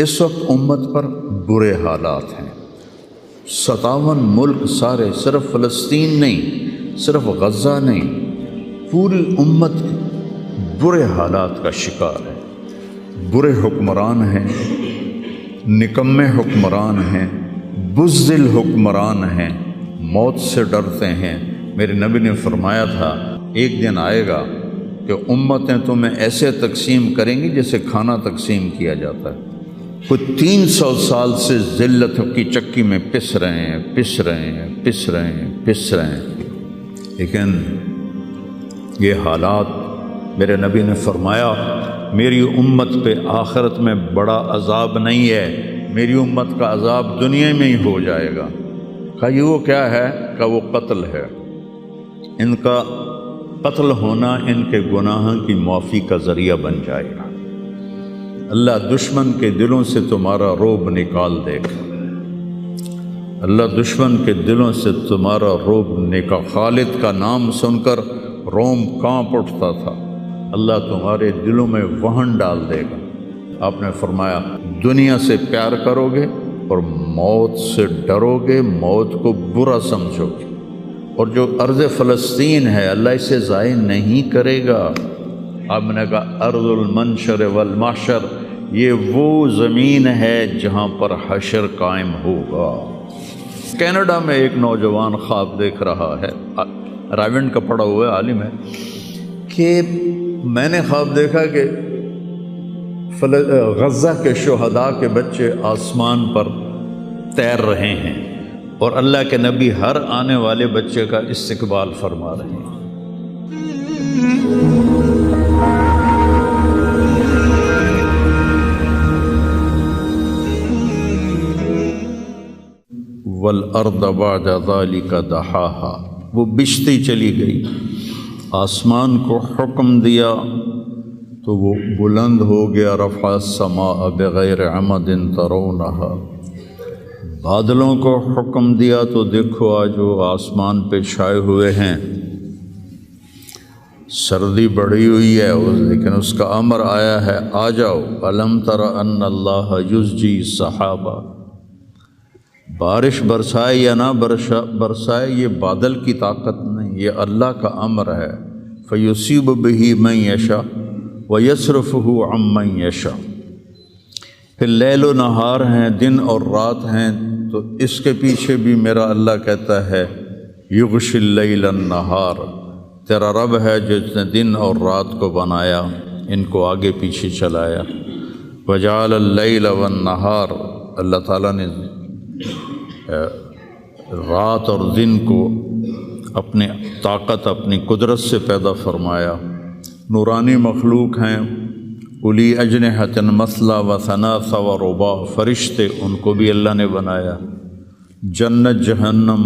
اس وقت امت پر برے حالات ہیں، 57 ملک سارے، صرف فلسطین نہیں، صرف غزہ نہیں، پوری امت برے حالات کا شکار ہے۔ برے حکمران ہیں، نکمے حکمران ہیں، بزدل حکمران ہیں، موت سے ڈرتے ہیں۔ میرے نبی نے فرمایا تھا ایک دن آئے گا کہ امتیں تمہیں ایسے تقسیم کریں گی جیسے کھانا تقسیم کیا جاتا ہے۔ کوئی 300 سال سے ذلت کی چکی میں پس رہے ہیں، لیکن یہ حالات، میرے نبی نے فرمایا میری امت پہ آخرت میں بڑا عذاب نہیں ہے، میری امت کا عذاب دنیا میں ہی ہو جائے گا۔ کہا یہ وہ کیا ہے؟ کہ وہ قتل ہے۔ ان کا قتل ہونا ان کے گناہوں کی معافی کا ذریعہ بن جائے گا۔ اللہ دشمن کے دلوں سے تمہارا رعب نکال دے گا، اللہ دشمن کے دلوں سے تمہارا رعب نکال۔ خالد کا نام سن کر روم کانپ اٹھتا تھا، اللہ تمہارے دلوں میں وہن ڈال دے گا۔ آپ نے فرمایا دنیا سے پیار کرو گے اور موت سے ڈرو گے، موت کو برا سمجھو گے، اور جو ارض فلسطین ہے اللہ اسے ضائع نہیں کرے گا۔ آپ نے کہا ارض المنشر والمحشر، یہ وہ زمین ہے جہاں پر حشر قائم ہوگا۔ کینیڈا میں ایک نوجوان خواب دیکھ رہا ہے، رائیونڈ کا پڑھا ہوا عالم ہے، کہ میں نے خواب دیکھا کہ غزہ کے شہداء کے بچے آسمان پر تیر رہے ہیں اور اللہ کے نبی ہر آنے والے بچے کا استقبال فرما رہے ہیں۔ وَالْأَرْضَ بَعْدَ ذَلِكَ دَحَاهَا، وہ بچھتی چلی گئی، آسمان کو حکم دیا تو وہ بلند ہو گیا۔ رفع السماء بغیر عمد ترونها، بادلوں کو حکم دیا تو دیکھو آج وہ آسمان پہ چھائے ہوئے ہیں۔ سردی بڑھی ہوئی ہے لیکن اس کا امر آیا ہے آ جاؤ۔ الم تر ان اللہ یزجی السحابہ، بارش برسائے یا نہ برسائے یہ بادل کی طاقت نہیں، یہ اللہ کا امر ہے۔ فیصیب بہ من یشاء ویصرفہ عن من یشاء، پھر لیل و نہار ہیں، دن اور رات ہیں، تو اس کے پیچھے بھی میرا اللہ کہتا ہے یغشی اللیل النہار، تیرا رب ہے جس نے دن اور رات کو بنایا، ان کو آگے پیچھے چلایا۔ وجعل اللیل والنہار، اللہ تعالیٰ نے رات اور دن کو اپنے طاقت، اپنی قدرت سے پیدا فرمایا۔ نورانی مخلوق ہیں، الی اجنحۃ مثلا و ثلاث و رباع، فرشتے ان کو بھی اللہ نے بنایا۔ جنت جہنم،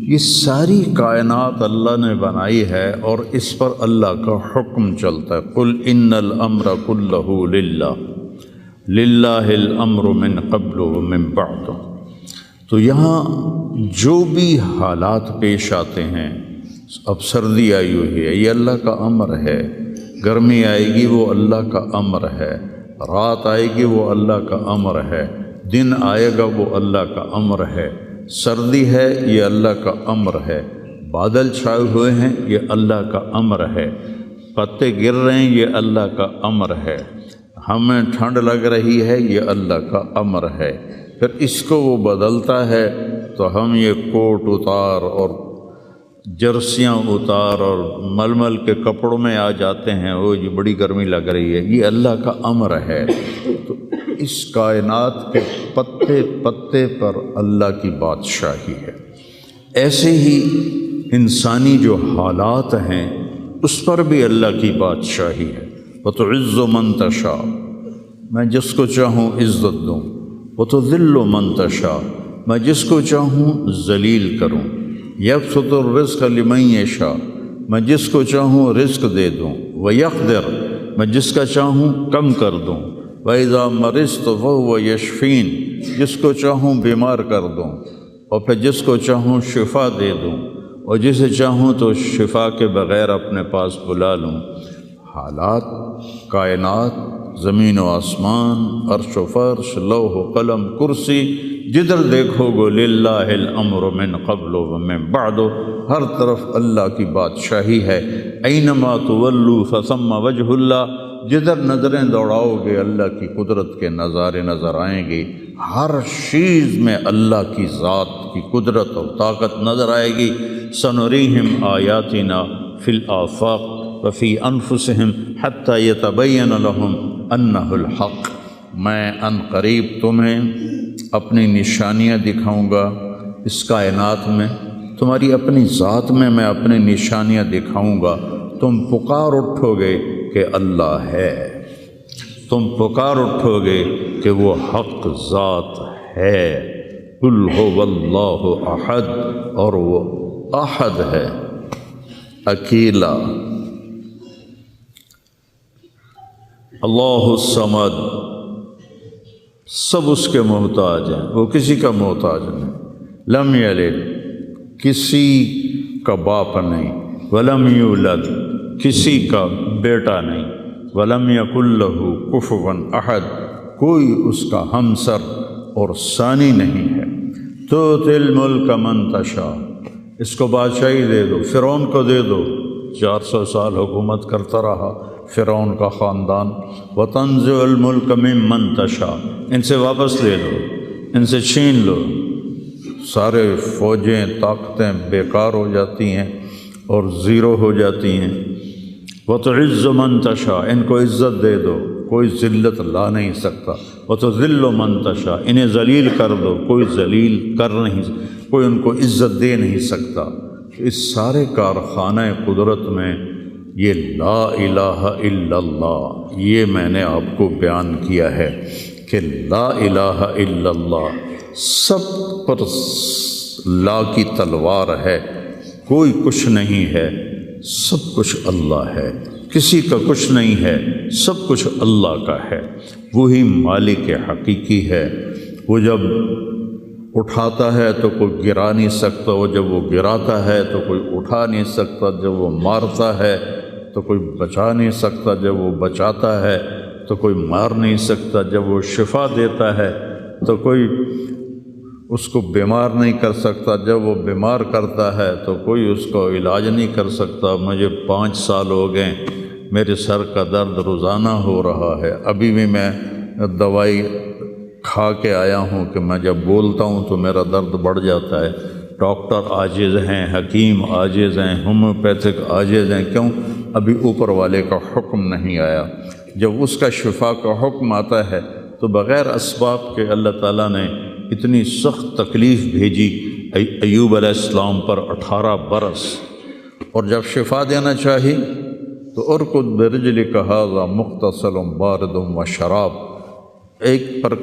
یہ ساری کائنات اللہ نے بنائی ہے اور اس پر اللہ کا حکم چلتا ہے۔ قل ان الامر کلہ للہ، للہ الامر من قبل ومن بعد۔ تو یہاں جو بھی حالات پیش آتے ہیں، اب سردی آئی ہوئی ہے یہ اللہ کا امر ہے، گرمی آئے گی وہ اللہ کا امر ہے، رات آئے گی وہ اللہ کا امر ہے، دن آئے گا وہ اللہ کا امر ہے، سردی ہے یہ اللہ کا امر ہے، بادل چھائے ہوئے ہیں یہ اللہ کا امر ہے، پتے گر رہے ہیں یہ اللہ کا امر ہے، ہمیں ٹھنڈ لگ رہی ہے یہ اللہ کا امر ہے۔ پھر اس کو وہ بدلتا ہے تو ہم یہ کوٹ اتار اور جرسیاں اتار اور ململ کے کپڑوں میں آ جاتے ہیں، وہ جی بڑی گرمی لگ رہی ہے، یہ اللہ کا امر ہے۔ تو اس کائنات کے پتے پتے پر اللہ کی بادشاہی ہے۔ ایسے ہی انسانی جو حالات ہیں اس پر بھی اللہ کی بادشاہی ہے۔ وَتُعِزُّ مَن تَشَاءُ، میں جس کو چاہوں عزت دوں، وَتُذِلُّ مَن تَشَاءُ، میں جس کو چاہوں ذلیل کروں، یبسط الرزق لمن یشاء، میں جس کو چاہوں رزق دے دوں، ویقدر، میں جس کا چاہوں کم کر دوں، وَإِذَا مَرِضْتُ فَهُوَ يَشْفِينِ، جس کو چاہوں بیمار کر دوں اور پھر جس کو چاہوں شفا دے دوں، اور جسے چاہوں تو شفا کے بغیر اپنے پاس بلا لوں۔ حالات، کائنات زمین و آسمان، عرش و فرش، لوح و قلم، کرسی، جدھر دیکھو گو للہ الامر من قبل و من بعد، ہر طرف اللہ کی بادشاہی ہے۔ اینما تولوا فثم وجہ اللہ، جدھر نظریں دوڑاؤ گے اللہ کی قدرت کے نظارے نظر آئیں گے، ہر چیز میں اللہ کی ذات کی قدرت اور طاقت نظر آئے گی۔ سنریہم آیاتنا فی الآفاق وفی انفسہم حتی یتبین لہم انہ الحق، میں ان قریب تمہیں اپنی نشانیاں دکھاؤں گا اس کائنات میں، تمہاری اپنی ذات میں میں اپنی نشانیاں دکھاؤں گا، تم پکار اٹھو گے کہ اللہ ہے، تم پکار اٹھو گے کہ وہ حق ذات ہے۔ قل هو اللہ احد، اور وہ احد ہے، اکیلا۔ اللہ الصمد، سب اس کے محتاج ہیں، وہ کسی کا محتاج نہیں۔ لم یلد، کسی کا باپ نہیں، ولم یولد، کسی کا بیٹا نہیں، ولم یکن لہ کفوا احد، کوئی اس کا ہمسر اور ثانی نہیں ہے۔ تؤتی الملک من تشاء، اس کو بادشاہی دے دو، فرعون کو دے دو، 400 سال حکومت کرتا رہا فرعون کا خاندان۔ وتنزع الملک ممن تشاء، ان سے واپس لے لو، ان سے چھین لو، سارے فوجیں طاقتیں بیکار ہو جاتی ہیں اور زیرو ہو جاتی ہیں۔ وتعز من تشاء، ان کو عزت دے دو، کوئی ذلت لا نہیں سکتا۔ وتذل من تشاء، انہیں ذلیل کر دو، کوئی ذلیل کر نہیں، کوئی ان کو عزت دے نہیں سکتا۔ اس سارے کارخانہ قدرت میں یہ لا الہ الا اللہ، یہ میں نے آپ کو بیان کیا ہے کہ لا الہ الا اللہ، سب پر لا کی تلوار ہے، کوئی کچھ نہیں ہے، سب کچھ اللہ ہے، کسی کا کچھ نہیں ہے، سب کچھ اللہ کا ہے، وہی مالک حقیقی ہے۔ وہ جب اٹھاتا ہے تو کوئی گرا نہیں سکتا، وہ جب وہ گراتا ہے تو کوئی اٹھا نہیں سکتا، جب وہ مارتا ہے تو کوئی بچا نہیں سکتا، جب وہ بچاتا ہے تو کوئی مار نہیں سکتا، جب وہ شفا دیتا ہے تو کوئی اس کو بیمار نہیں کر سکتا، جب وہ بیمار کرتا ہے تو کوئی اس کو علاج نہیں کر سکتا۔ مجھے 5 سال ہو گئے، میرے سر کا درد روزانہ ہو رہا ہے، ابھی بھی میں دوائی کھا کے آیا ہوں کہ میں جب بولتا ہوں تو میرا درد بڑھ جاتا ہے۔ ڈاکٹر عاجز ہیں، حکیم عاجز ہیں، ہومیوپیتھک عاجز ہیں، کیوں؟ ابھی اوپر والے کا حکم نہیں آیا۔ جب اس کا شفا کا حکم آتا ہے تو بغیر اسباب کے اللہ تعالیٰ نے اتنی سخت تکلیف بھیجی ایوب علیہ السلام پر 18 برس، اور جب شفا دینا چاہی تو ارکض برجلک ھذا مغتسل بارد و شراب، ایک پر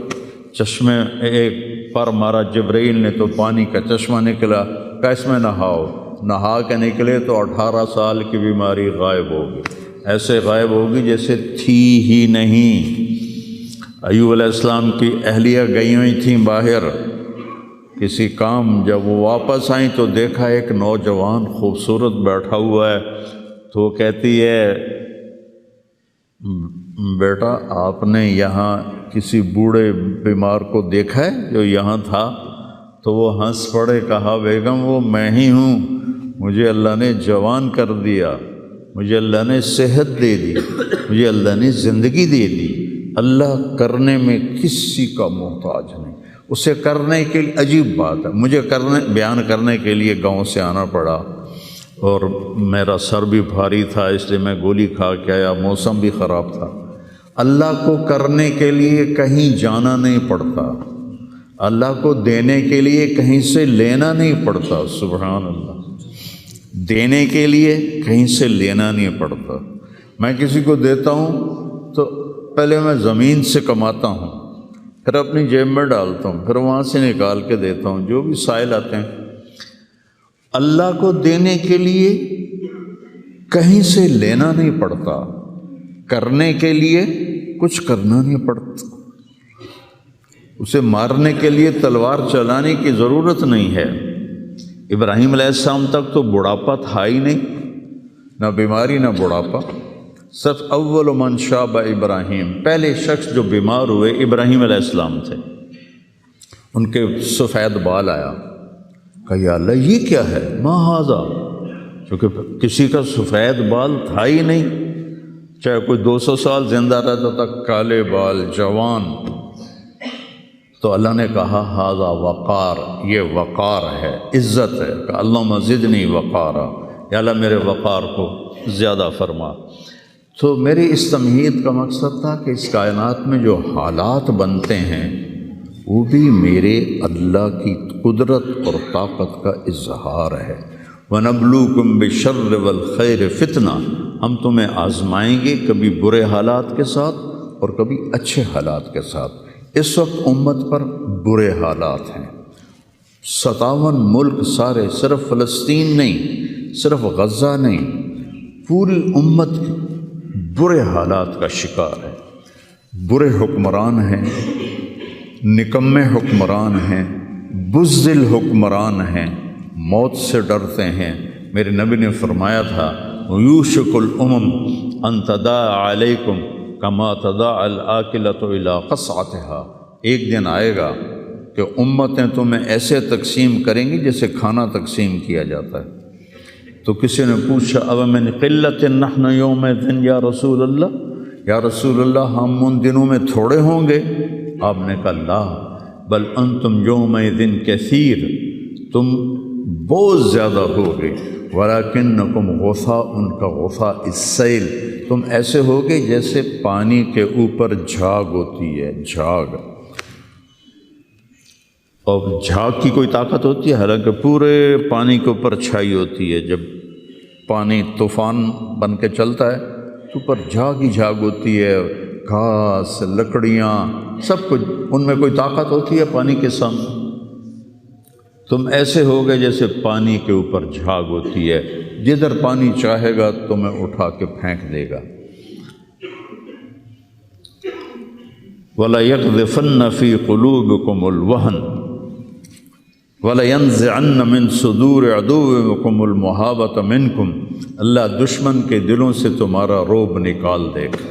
چشمے، ایک پر مارا جبرائیل نے تو پانی کا چشمہ نکلا، کہ اس میں نہاؤ، نہا کے نکلے تو 18 سال کی بیماری غائب ہوگی، ایسے غائب ہوگی جیسے تھی ہی نہیں۔ ایوب علیہ السلام کی اہلیہ گئی ہوئی تھیں باہر کسی کام، جب وہ واپس آئیں تو دیکھا ایک نوجوان خوبصورت بیٹھا ہوا ہے، تو وہ کہتی ہے بیٹا آپ نے یہاں کسی بوڑھے بیمار کو دیکھا ہے جو یہاں تھا؟ تو وہ ہنس پڑے، کہا بیگم وہ میں ہی ہوں، مجھے اللہ نے جوان کر دیا، مجھے اللہ نے صحت دے دی، مجھے اللہ نے زندگی دے دی۔ اللہ کرنے میں کسی کا محتاج نہیں، اسے کرنے کے لیے عجیب بات ہے، مجھے بیان کرنے کے لیے گاؤں سے آنا پڑا اور میرا سر بھی بھاری تھا، اس لیے میں گولی کھا کے آیا، موسم بھی خراب تھا۔ اللہ کو کرنے کے لیے کہیں جانا نہیں پڑتا، اللہ کو دینے کے لیے کہیں سے لینا نہیں پڑتا، سبحان اللہ، دینے کے لیے کہیں سے لینا نہیں پڑتا۔ میں کسی کو دیتا ہوں تو پہلے میں زمین سے کماتا ہوں، پھر اپنی جیب میں ڈالتا ہوں، پھر وہاں سے نکال کے دیتا ہوں، جو بھی سائل آتے ہیں۔ اللہ کو دینے کے لیے کہیں سے لینا نہیں پڑتا، کرنے کے لیے کچھ کرنا نہیں پڑتا، اسے مارنے کے لیے تلوار چلانے کی ضرورت نہیں ہے۔ ابراہیم علیہ السلام تک تو بڑھاپا تھا ہی نہیں، نہ بیماری نہ بڑھاپا، سب اول من شاب ابراہیم، پہلے شخص جو بیمار ہوئے ابراہیم علیہ السلام تھے، ان کے سفید بال آیا، کہا یا اللہ یہ کیا ہے، ما ھذا، کیونکہ کسی کا سفید بال تھا ہی نہیں، چاہے کوئی 200 سال زندہ رہتا تھا، کالے بال جوان، تو اللہ نے کہا ھذا وقار، یہ وقار ہے، عزت ہے، کہ اللہم زدنی وقارا، یا اللہ میرے وقار کو زیادہ فرما۔ تو میری اس تمہید کا مقصد تھا کہ اس کائنات میں جو حالات بنتے ہیں وہ بھی میرے اللہ کی قدرت اور طاقت کا اظہار ہے۔ وَنَبْلُوكُمْ بِالشَّرِّ وَالْخَيْرِ فِتْنَةً، ہم تمہیں آزمائیں گے کبھی برے حالات کے ساتھ اور کبھی اچھے حالات کے ساتھ۔ اس وقت امت پر برے حالات ہیں، 57 ملک سارے، صرف فلسطین نہیں، صرف غزہ نہیں، پوری امت برے حالات کا شکار ہے۔ برے حکمران ہیں، نکمے حکمران ہیں، بزدل حکمران ہیں، موت سے ڈرتے ہیں۔ میرے نبی نے فرمایا تھا یوشک الامم ان تداعی علیکم کما تداعی الآکلۃ الی قصعتها، ایک دن آئے گا کہ امتیں تمہیں ایسے تقسیم کریں گی جیسے کھانا تقسیم کیا جاتا ہے۔ تو کسی نے پوچھا اب من قلت نحن یومئذ یا رسول اللہ، یا رسول اللہ ہم ان دنوں میں تھوڑے ہوں گے؟ آپ نے کہا لا بل انتم یومئذ کثیر، تم بہت زیادہ ہوگے، ولیکنکم غثاء کا غثاء السیل، تم ایسے ہوگے جیسے پانی کے اوپر جھاگ ہوتی ہے، جھاگ، اور جھاگ کی کوئی طاقت ہوتی ہے؟ حالانکہ پورے پانی کے اوپر چھائی ہوتی ہے، جب پانی طوفان بن کے چلتا ہے تو اوپر جھاگ ہی جھاگ ہوتی ہے، گھاس، لکڑیاں، سب کچھ، ان میں کوئی طاقت ہوتی ہے پانی کے سامنے؟ تم ایسے ہوگے جیسے پانی کے اوپر جھاگ ہوتی ہے، جدھر پانی چاہے گا تمہیں اٹھا کے پھینک دے گا۔ وَلَيَقْذِفَنَّ فِي قُلُوبِكُمُ الْوَهْنَ وَلَيَنزِعَنَّ مِن صُدُورِ عَدُوِّكُمُ الْمُهَابَةَ مِنكُمْ، اللہ دشمن کے دلوں سے تمہارا رعب نکال دے گا،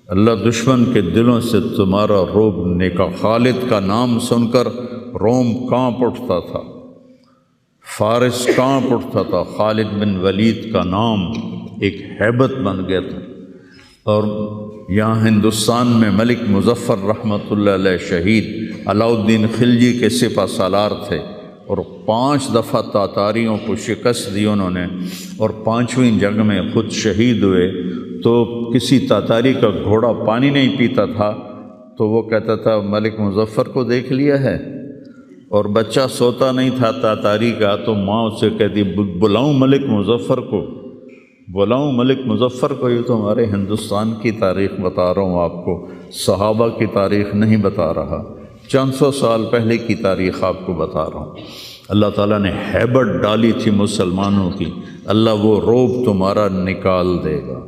اللہ دشمن کے دلوں سے تمہارا رعب نکال۔ خالد کا نام سن کر روم کانپ اٹھتا تھا، فارس کانپ اٹھتا تھا، خالد بن ولید کا نام ایک ہیبت بن گیا تھا۔ اور یہاں ہندوستان میں ملک مظفر رحمۃ اللہ علیہ شہید علاؤ الدین خلجی کے سپہ سالار تھے، اور 5 دفعہ تاتاریوں کو شکست دی انہوں نے، اور 5ویں جنگ میں خود شہید ہوئے۔ تو کسی تاتاری کا گھوڑا پانی نہیں پیتا تھا تو وہ کہتا تھا ملک مظفر کو دیکھ لیا ہے، اور بچہ سوتا نہیں تھا تاتاری کا تو ماں اسے کہتی بلاؤں ملک مظفر کو، بلاؤں ملک مظفر کو۔ یہ تو ہمارے ہندوستان کی تاریخ بتا رہا ہوں آپ کو، صحابہ کی تاریخ نہیں بتا رہا، 400 سال پہلے کی تاریخ آپ کو بتا رہا ہوں۔ اللہ تعالیٰ نے ہیبت ڈالی تھی مسلمانوں کی، اللہ وہ رعب تمہارا نکال دے گا،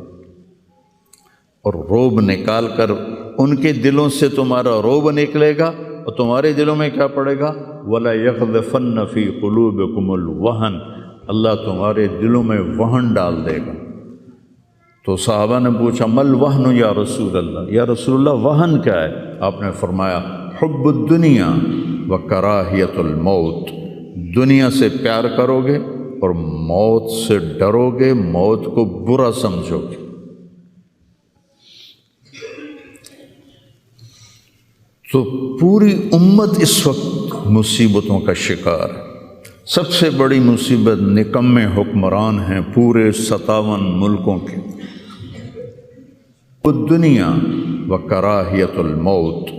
اور رعب نکال کر ان کے دلوں سے تمہارا رعب نکلے گا، اور تمہارے دلوں میں کیا پڑے گا؟ وَلَيَقْذِفَنَّ فِي قُلُوبِكُمُ الْوَهْنَ، اللہ تمہارے دلوں میں وہن ڈال دے گا۔ تو صحابہ نے پوچھا مل وہن یا رسول اللہ، یا رسول اللہ وہن کیا ہے؟ آپ نے فرمایا حب الدنیا و کراہیت الموت، دنیا سے پیار کرو گے اور موت سے ڈرو گے، موت کو برا سمجھو گے۔ تو پوری امت اس وقت مصیبتوں کا شکار ہے۔ سب سے بڑی مصیبت نکمے حکمران ہیں پورے 57 ملکوں کے۔ دنیا و کراہیت الموت،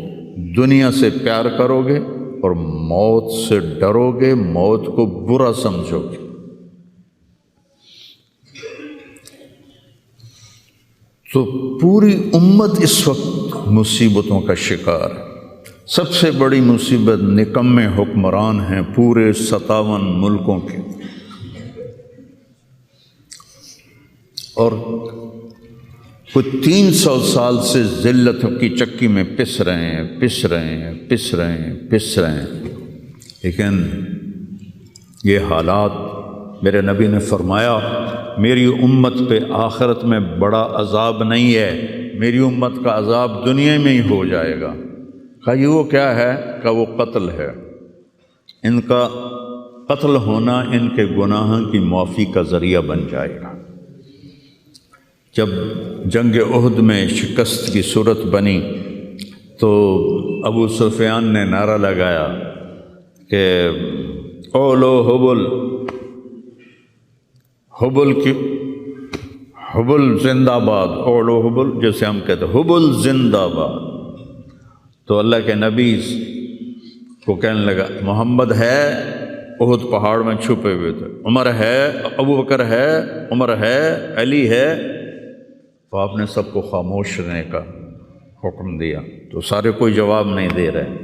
دنیا سے پیار کرو گے اور موت سے ڈرو گے، موت کو برا سمجھو گے۔ تو پوری امت اس وقت مصیبتوں کا شکار ہے۔ سب سے بڑی مصیبت نکمے حکمران ہیں پورے 57 ملکوں کے، اور کچھ 300 سال سے ذلت کی چکی میں پس رہے ہیں، لیکن یہ حالات، میرے نبی نے فرمایا میری امت پہ آخرت میں بڑا عذاب نہیں ہے، میری امت کا عذاب دنیا میں ہی ہو جائے گا۔ کہا یہ وہ کیا ہے؟ کہ وہ قتل ہے، ان کا قتل ہونا ان کے گناہوں کی معافی کا ذریعہ بن جائے گا۔ جب جنگ احد میں شکست کی صورت بنی تو ابو سفیان نے نعرہ لگایا کہ اولو حبل، حبل زندہ باد، اولو حبل، جیسے ہم کہتے ہیں حبل زندہ باد۔ تو اللہ کے نبی کو کہنے لگا محمد ہے، احد پہاڑ میں چھپے ہوئے تھے، عمر ہے، ابو بکر ہے، عمر ہے، علی ہے۔ تو آپ نے سب کو خاموش رہنے کا حکم دیا، تو سارے کوئی جواب نہیں دے رہے۔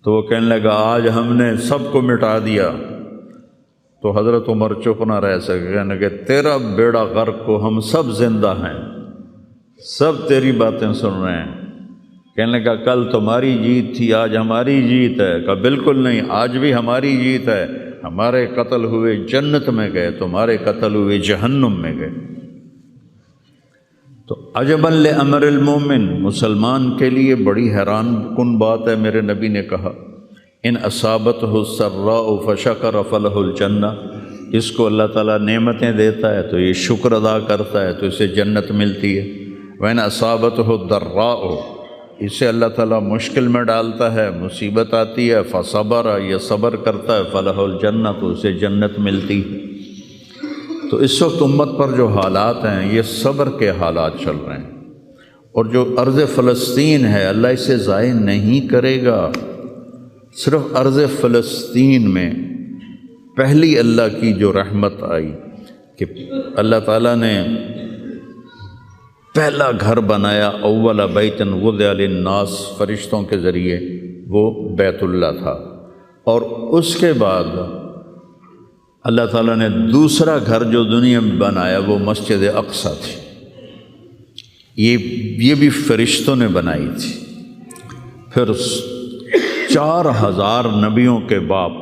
تو وہ کہنے لگا آج ہم نے سب کو مٹا دیا۔ تو حضرت عمر چپ نہ رہ سکے، کہنے لگے تیرا بیڑا غرق کو، ہم سب زندہ ہیں، سب تیری باتیں سن رہے ہیں۔ کہنے لگا کل تمہاری جیت تھی، آج ہماری جیت ہے۔ کہا بالکل نہیں، آج بھی ہماری جیت ہے، ہمارے قتل ہوئے جنت میں گئے، تمہارے قتل ہوئے جہنم میں گئے۔ تو عجباً لامر المومن، مسلمان کے لیے بڑی حیران کن بات ہے، میرے نبی نے کہا ان اصابتہ السراء فشکر فلہ الجنہ، اس کو اللہ تعالیٰ نعمتیں دیتا ہے تو یہ شکر ادا کرتا ہے تو اسے جنت ملتی ہے۔ وَإِنْ أَصَابَتْهُ الضَّرَّاءُ، اسے اللہ تعالیٰ مشکل میں ڈالتا ہے، مصیبت آتی ہے، فصبر، یہ صبر کرتا ہے، فلہ الجنہ، تو اسے جنت ملتی ہے۔ تو اس وقت امت پر جو حالات ہیں یہ صبر کے حالات چل رہے ہیں، اور جو ارض فلسطین ہے اللہ اسے ضائع نہیں کرے گا۔ صرف ارض فلسطین میں پہلی اللہ کی جو رحمت آئی کہ اللہ تعالیٰ نے پہلا گھر بنایا، اول بیت وضع للناس، فرشتوں کے ذریعے، وہ بیت اللہ تھا، اور اس کے بعد اللہ تعالیٰ نے دوسرا گھر جو دنیا میں بنایا وہ مسجد اقصیٰ تھی، یہ بھی فرشتوں نے بنائی تھی۔ پھر 4000 نبیوں کے باپ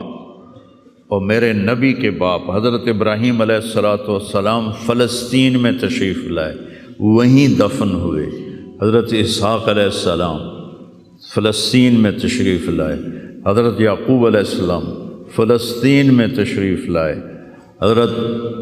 اور میرے نبی کے باپ حضرت ابراہیم علیہ السلام فلسطین میں تشریف لائے، وہیں دفن ہوئے۔ حضرت اسحاق علیہ السلام فلسطین میں تشریف لائے، حضرت یعقوب علیہ السلام فلسطین میں تشریف لائے، حضرت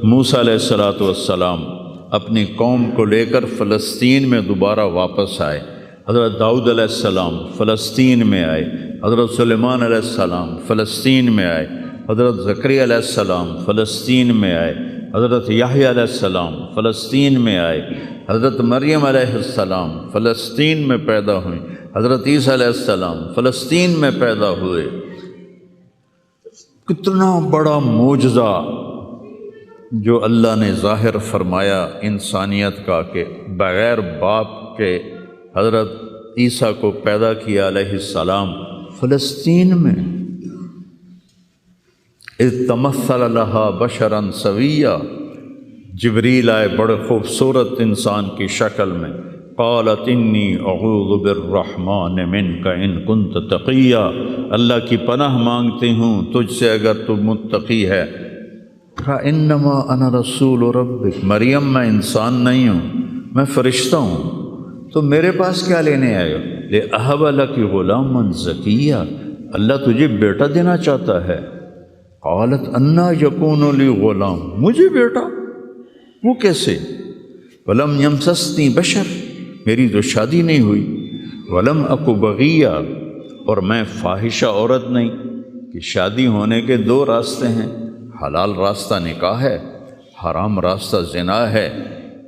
موسیٰ علیہ السلام اپنی قوم کو لے کر فلسطین میں دوبارہ واپس آئے، حضرت داؤد علیہ السلام فلسطین میں آئے، حضرت سلیمان علیہ السلام فلسطین میں آئے، حضرت زکریا علیہ السلام فلسطین میں آئے، حضرت یحییٰ علیہ السلام فلسطین میں آئے، حضرت مریم علیہ السلام فلسطین میں پیدا ہوئیں، حضرت عیسیٰ علیہ السلام فلسطین میں پیدا ہوئے۔ کتنا بڑا معجزہ جو اللہ نے ظاہر فرمایا انسانیت کا کہ بغیر باپ کے حضرت عیسیٰ کو پیدا کیا علیہ السلام فلسطین میں۔ اذ تمثل لہا بشرا سویا، جبریل آئے بڑے خوبصورت انسان کی شکل میں، قالت انی اعوذ بالرحمن منک ان کنت تقیا، اللہ کی پناہ مانگتی ہوں تجھ سے اگر تو متقی ہے۔ کہا انما انا رسول ربک، مریم میں انسان نہیں ہوں، میں فرشتہ ہوں، تو میرے پاس کیا لینے آئے ہو؟ لأہب لک غلاما زکیا، اللہ تجھے بیٹا دینا چاہتا ہے۔ قالت انا یکون لی غلام، مجھے بیٹا؟ وہ کیسے؟ ولم یمسسنی بشر، میری تو شادی نہیں ہوئی، ولم اکو بغیہ، اور میں فاحشہ عورت نہیں۔ کہ شادی ہونے کے دو راستے ہیں، حلال راستہ نکاح ہے، حرام راستہ زنا ہے۔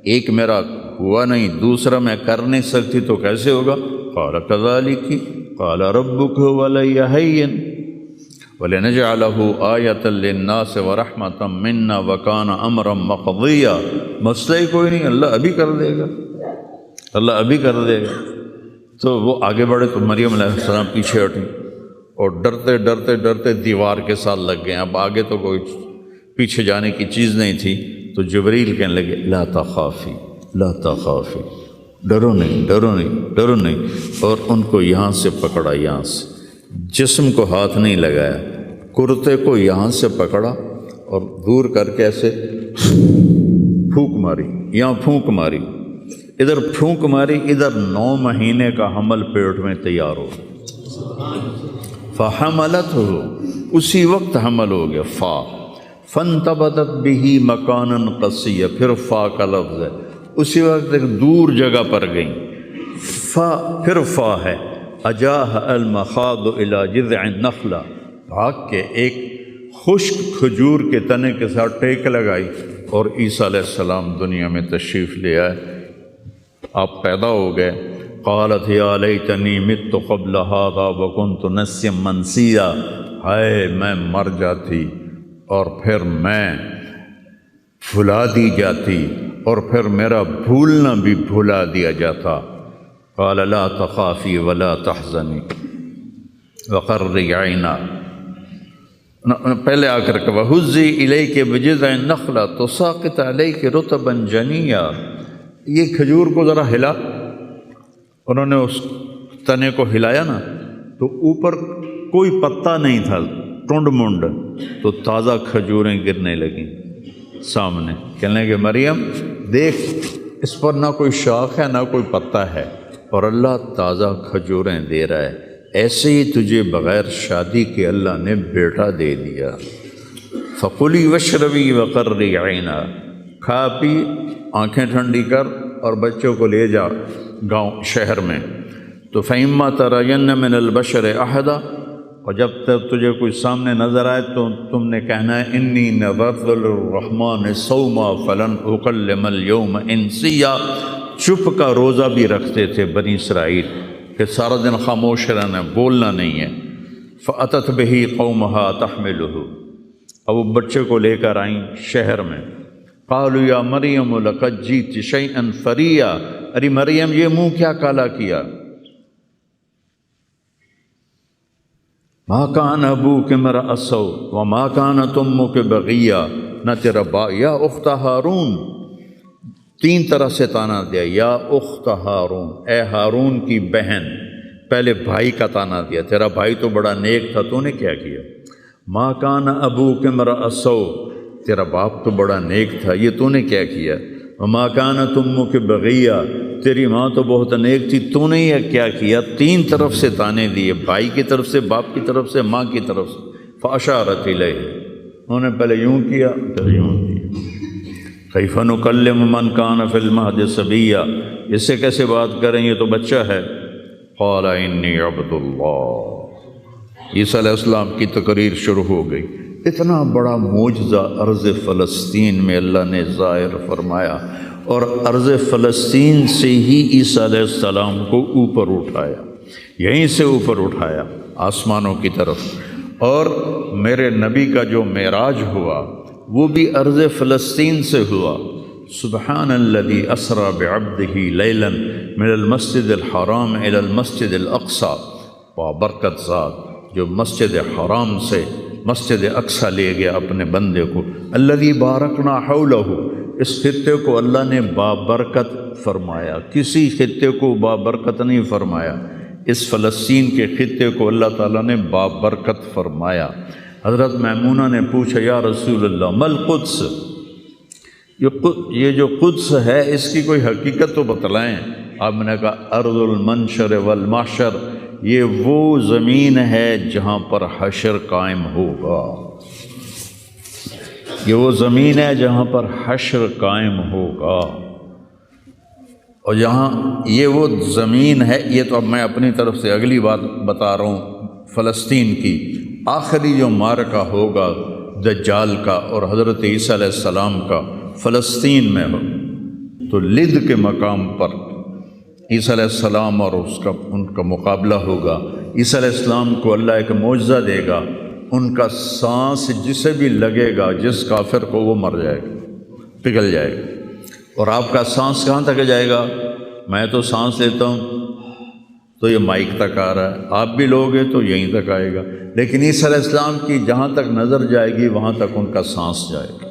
ایک میرا ہوا نہیں، دوسرا میں کر نہیں سکتی، تو کیسے ہوگا؟ قال کذالک قال ربک ولی ہین وَلِنَجْعَلَهُ آیَةً لِلنَّاسِ وَرَحْمَةً مِنَّا وَكَانَ أَمْرًا مَقْضِيًّا، مسئلہ ہی کوئی نہیں، اللہ ابھی کر دے گا، اللہ ابھی کر دے گا۔ تو وہ آگے بڑھے تو مریم علیہ السلام پیچھے ہٹیں اور ڈرتے ڈرتے ڈرتے دیوار کے ساتھ لگ گئے۔ اب آگے تو کوئی پیچھے جانے کی چیز نہیں تھی، تو جبریل کہنے لگے لا تخافی لا تخافی، ڈرو نہیں ڈرو نہیں ڈرو نہیں، اور ان کو یہاں سے پکڑا، یہاں سے، جسم کو ہاتھ نہیں لگایا، کرتے کو یہاں سے پکڑا اور دور کر کے ایسے پھونک ماری، یہاں پھونک ماری، ادھر پھونک ماری، ادھر 9 مہینے کا حمل پیٹ میں تیار ہو، فحملتہ، اسی وقت حمل ہو گیا، فانتبذت بہ مکانا قصیا، پھر فا کا لفظ ہے، اسی وقت ایک دور جگہ پر گئیں، پھر فا ہے، اجاہ المخاض الی جذع النخلہ، بھاگ کے ایک خشک کھجور کے تنے کے ساتھ ٹیک لگائی، اور عیسیٰ علیہ السلام دنیا میں تشریف لے آئے، آپ پیدا ہو گئے۔ قالت یا لیتنی مت قبل ھذا وکنت نسیا منسیا، ہائے میں مر جاتی اور پھر میں بھلا دی جاتی اور پھر میرا بھولنا بھی بھلا دیا جاتا۔ قال لا تخافی ولا تحزنی وقرری عینا، پہلے آ کر کہ وَهُزِّي إِلَيْكِ بِجِذْعِ النَّخْلَةِ تُسَاقِطْ عَلَيْكِ رُطَبًا جَنِيًّا، یہ کھجور کو ذرا ہلا، انہوں نے اس تنے کو ہلایا نا تو اوپر کوئی پتا نہیں تھا، ٹنڈ منڈ، تو تازہ کھجوریں گرنے لگیں سامنے، کہنے لگے مریم دیکھ، اس پر نہ کوئی شاخ ہے نہ کوئی پتا ہے، اور اللہ تازہ کھجوریں دے رہا ہے، ایسے ہی تجھے بغیر شادی کے اللہ نے بیٹا دے دیا۔ فَقُلِي وَاشْرَبِي وَقَرِّي عَيْنًا، کھا پی، آنکھیں ٹھنڈی کر، اور بچوں کو لے جا گاؤں شہر میں۔ تو فَإِمَّا تَرَيَنَّ مِنَ الْبَشَرِ أَحَدًا، اور جب تک تجھے کوئی سامنے نظر آئے تو تم نے کہنا ہے انی نذرت للرحمن صوما فلن اکلم اليوم انسیا، چپ کا روزہ بھی رکھتے تھے بنی اسرائیل کہ سارا دن خاموش رہنا، بولنا نہیں ہے۔ فأتت بہ قومہا تحملہ، اب وہ بچے کو لے کر آئیں شہر میں۔ قالوا یا مریم لقد جئت شیئا فریا، ارے مریم یہ منہ کیا کالا کیا، ما کان ابوک امرأ سوء وما کانت امک بغیہ، نہ تیرا یا اخت ہارون، 3 طرح سے تانا دیا، یا اخت ہارون، اے ہارون کی بہن، پہلے بھائی کا تانا دیا، تیرا بھائی تو بڑا نیک تھا، تو نے کیا کیا، ما کان ابوک امرأ سوء، تیرا باپ تو بڑا نیک تھا، یہ تو نے کیا کیا، وما کانت امک بغیہ، تیری ماں تو بہت نیک تھی، تو نے یہ کیا کیا، 3 طرف سے تانے دیے، بھائی کی طرف سے، باپ کی طرف سے، ماں کی طرف سے۔ فاشارت الیہ، انہوں نے پہلے یوں کیا پھر یوں کیا۔ کیف نکلم من کان فی المہد صبیا، اس سے کیسے بات کریں، یہ تو بچہ ہے۔ قال انی عبد اللہ، عیسیٰ علیہ السلام کی تقریر شروع ہو گئی۔ اتنا بڑا معجزہ ارض فلسطین میں اللہ نے ظاہر فرمایا، اور ارض فلسطین سے ہی عیسیٰ علیہ السلام کو اوپر اٹھایا، یہیں سے اوپر اٹھایا آسمانوں کی طرف، اور میرے نبی کا جو معراج ہوا وہ بھی ارض فلسطین سے ہوا۔ سبحان الذی اسری بعبدہ لیلا من المسجد الحرام الی المسجد الاقصی، بابرکت ذات جو مسجد حرام سے مسجد اقصی لے گیا اپنے بندے کو۔ الذی بارکنا حولہ، اس خطے کو اللہ نے بابرکت فرمایا، کسی خطے کو بابرکت نہیں فرمایا، اس فلسطین کے خطے کو اللہ تعالیٰ نے بابرکت فرمایا۔ حضرت میمونہ نے پوچھا یا رسول اللہ مل قدس، یہ جو قدس ہے اس کی کوئی حقیقت تو بتلائیں۔ آپ نے کہا ارض المنشر والمحشر، یہ وہ زمین ہے جہاں پر حشر قائم ہوگا، یہ وہ زمین ہے جہاں پر حشر قائم ہوگا، اور یہاں یہ وہ زمین ہے۔ یہ تو اب میں اپنی طرف سے اگلی بات بتا رہا ہوں، فلسطین کی آخری جو معرکہ ہوگا دجال کا اور حضرت عیسیٰ علیہ السلام کا فلسطین میں ہو، تو لد کے مقام پر عیسیٰ علیہ السلام اور ان کا مقابلہ ہوگا۔ عیسیٰ علیہ السلام کو اللہ ایک معجزہ دے گا، ان کا سانس جسے بھی لگے گا، جس کافر کو، وہ مر جائے گا، پگھل جائے گا۔ اور آپ کا سانس کہاں تک جائے گا؟ میں تو سانس لیتا ہوں تو یہ مائک تک آ رہا ہے، آپ بھی لوگے تو یہیں تک آئے گا، لیکن عیسیٰ علیہ السلام کی جہاں تک نظر جائے گی وہاں تک ان کا سانس جائے گا،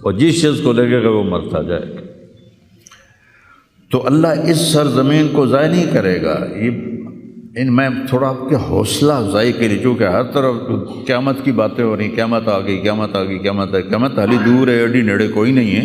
اور جس چیز کو لگے گا وہ مرتا جائے گا۔ تو اللہ اس سرزمین کو ضائع نہیں کرے گا۔ میں تھوڑا آپ کے حوصلہ افزائی کے لیے، چونکہ ہر طرف قیامت کی باتیں ہو رہی، قیامت آ گئی، قیامت آ گئی، قیامت آ گئی، قیامت حالی دور ہے، ایڈی نیڑے کوئی نہیں ہے،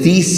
30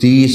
30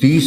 30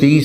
30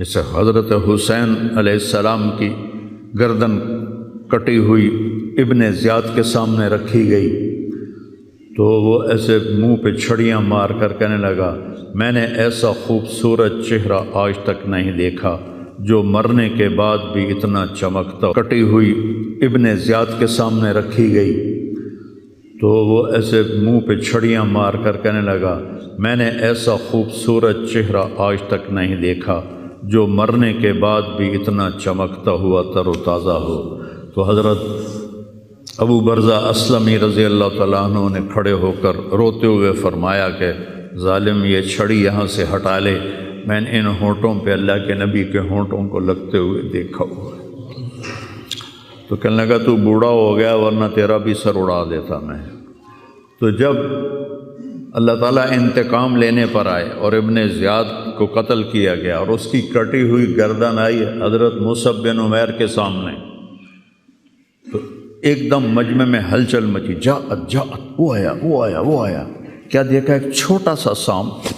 جیسے حضرت حسین علیہ السلام کی گردن کٹی ہوئی ابن زیاد کے سامنے رکھی گئی تو وہ ایسے منہ پہ چھڑیاں مار کر کہنے لگا میں نے ایسا خوبصورت چہرہ آج تک نہیں دیکھا جو مرنے کے بعد بھی اتنا چمکتا۔ کٹی ہوئی ابن زیاد کے سامنے رکھی گئی تو وہ ایسے منہ پہ چھڑیاں مار کر کہنے لگا میں نے ایسا خوبصورت چہرہ آج تک نہیں دیکھا جو مرنے کے بعد بھی اتنا چمکتا ہوا تر و تازہ ہو۔ تو حضرت ابو برزہ اسلمی رضی اللہ تعالیٰ عنہ نے کھڑے ہو کر روتے ہوئے فرمایا کہ ظالم یہ چھڑی یہاں سے ہٹا لے، میں نے ان ہونٹوں پہ اللہ کے نبی کے ہونٹوں کو لگتے ہوئے دیکھا ہوا ہے۔ تو کہنے لگا تو بوڑھا ہو گیا ورنہ تیرا بھی سر اڑا دیتا میں۔ تو جب اللہ تعالیٰ انتقام لینے پر آئے اور ابن زیاد کو قتل کیا گیا اور اس کی کٹی ہوئی گردن آئی حضرت مصعب بن عمیر کے سامنے، تو ایک دم مجمع میں ہلچل مچی، جاءت وہ آیا کیا دیکھا؟ ایک چھوٹا سا سانپ،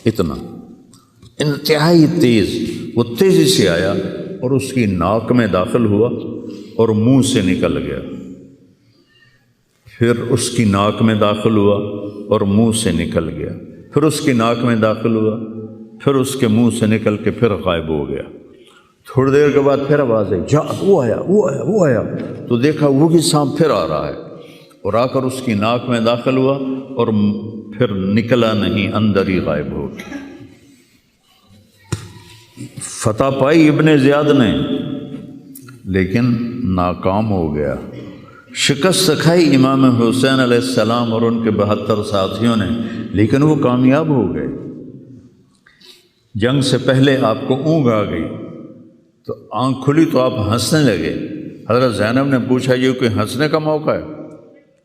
اتنا انتہائی تیز، وہ تیزی سے آیا اور اس کی ناک میں داخل ہوا اور منہ سے نکل گیا، پھر اس کی ناک میں داخل ہوا اور منہ سے نکل گیا، پھر اس کی ناک میں داخل ہوا، پھر اس کے منہ سے نکل کے پھر غائب ہو گیا۔ تھوڑی دیر کے بعد پھر آواز آئی، جاءت وہ آیا تو دیکھا وہی سانپ پھر آ رہا ہے اور آ کر اس کی ناک میں داخل ہوا اور پھر نکلا نہیں، اندر ہی غائب ہو گیا۔ فتح پائی ابن زیاد نے لیکن ناکام ہو گیا، شکست کھائی امام حسین علیہ السلام اور ان کے 72 ساتھیوں نے، لیکن وہ کامیاب ہو گئے۔ جنگ سے پہلے آپ کو اونگ آ گئی تو آنکھ کھلی تو آپ ہنسنے لگے۔ حضرت زینب نے پوچھا یہ کوئی ہنسنے کا موقع ہے،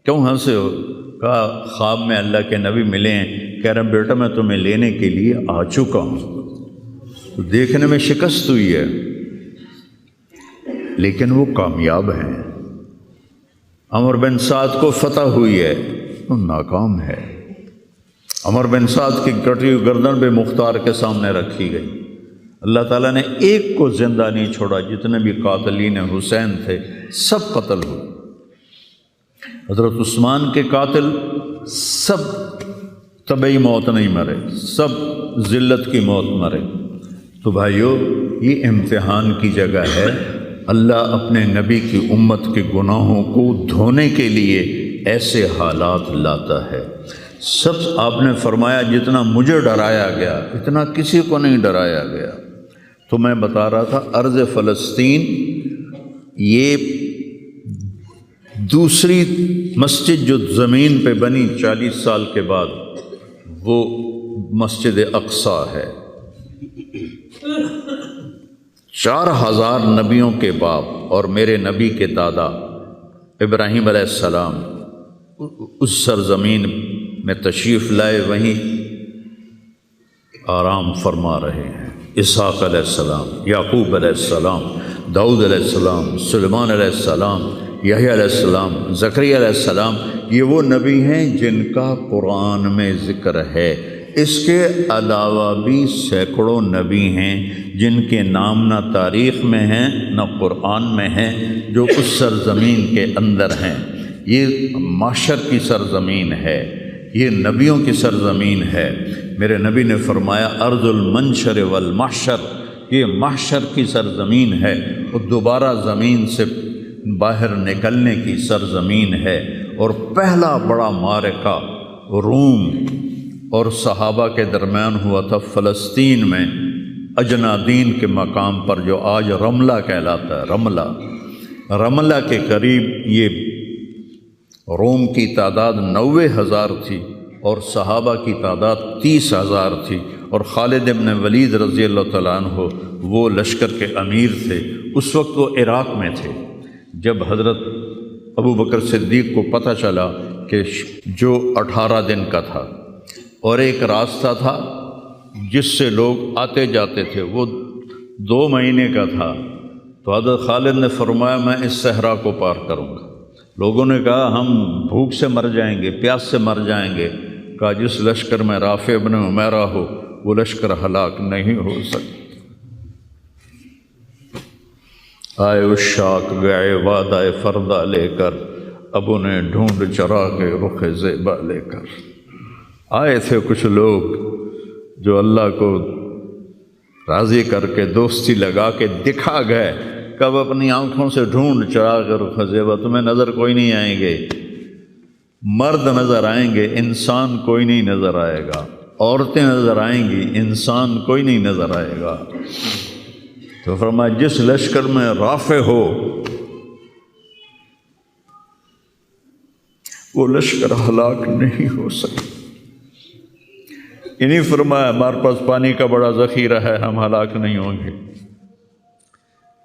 کیوں ہنسے ہو؟ کہا خواب میں اللہ کے نبی ملے ہیں، کہہ رہے ہیں بیٹا میں تمہیں لینے کے لیے آ چکا ہوں۔ تو دیکھنے میں شکست ہوئی ہے لیکن وہ کامیاب ہیں۔ عمر بن سعد کو فتح ہوئی ہے، وہ ناکام ہے۔ عمر بن سعد کی کٹی ہوئی گردن بے مختار کے سامنے رکھی گئی، اللہ تعالیٰ نے ایک کو زندہ نہیں چھوڑا، جتنے بھی قاتلین حسین تھے سب قتل ہوئے۔ حضرت عثمان کے قاتل سب طبعی موت نہیں مرے، سب ذلت کی موت مرے۔ تو بھائیو یہ امتحان کی جگہ ہے، اللہ اپنے نبی کی امت کے گناہوں کو دھونے کے لیے ایسے حالات لاتا ہے۔ سب آپ نے فرمایا جتنا مجھے ڈرایا گیا اتنا کسی کو نہیں ڈرایا گیا۔ تو میں بتا رہا تھا ارض فلسطین یہ دوسری مسجد جو زمین پہ بنی 40 سال کے بعد وہ مسجد اقصیٰ ہے۔ 4000 نبیوں کے باپ اور میرے نبی کے دادا ابراہیم علیہ السلام اس سرزمین میں تشریف لائے، وہیں آرام فرما رہے ہیں۔ اسحاق علیہ السلام، یعقوب علیہ السلام، داؤد علیہ السلام، سلیمان علیہ السلام، یحییٰ علیہ السلام، زکریا علیہ السلام، یہ وہ نبی ہیں جن کا قرآن میں ذکر ہے۔ اس کے علاوہ بھی سینکڑوں نبی ہیں جن کے نام نہ تاریخ میں ہیں نہ قرآن میں ہیں، جو اس سرزمین کے اندر ہیں۔ یہ محشر کی سرزمین ہے، یہ نبیوں کی سرزمین ہے۔ میرے نبی نے فرمایا ارض المنشر والمحشر، یہ محشر کی سرزمین ہے اور دوبارہ زمین سے باہر نکلنے کی سرزمین ہے۔ اور پہلا بڑا معرکہ روم اور صحابہ کے درمیان ہوا تھا فلسطین میں، اجنادین کے مقام پر جو آج رملہ کہلاتا ہے۔ رملہ کے قریب یہ روم کی تعداد 90,000 تھی اور صحابہ کی تعداد 30,000 تھی، اور خالد ابن ولید رضی اللہ تعالیٰ عنہ وہ لشکر کے امیر تھے۔ اس وقت وہ عراق میں تھے۔ جب حضرت ابو بکر صدیق کو پتہ چلا کہ جو 18 دن کا تھا اور ایک راستہ تھا جس سے لوگ آتے جاتے تھے وہ 2 مہینے کا تھا، تو حضرت خالد نے فرمایا میں اس صحرا کو پار کروں گا۔ لوگوں نے کہا ہم بھوک سے مر جائیں گے، پیاس سے مر جائیں گے۔ کہا جس لشکر میں رافع ابن عمیرہ ہو وہ لشکر ہلاک نہیں ہو سکتا۔ آئے اشاق گئے وعدہ فردہ لے کر، اب انہیں ڈھونڈ چرا کے رخ زیبا لے کر۔ آئے تھے کچھ لوگ جو اللہ کو راضی کر کے دوستی لگا کے دکھا گئے، کب اپنی آنکھوں سے ڈھونڈ چرا کے رخ زیبا، تمہیں نظر کوئی نہیں آئیں گے، مرد نظر آئیں گے، انسان کوئی نہیں نظر آئے گا، عورتیں نظر آئیں گی، انسان کوئی نہیں نظر آئے گا۔ تو فرمایا جس لشکر میں رافع ہو وہ لشکر ہلاک نہیں ہو سکتا۔ انہیں فرمایا ہمارے پاس پانی کا بڑا ذخیرہ ہے، ہم ہلاک نہیں ہوں گے،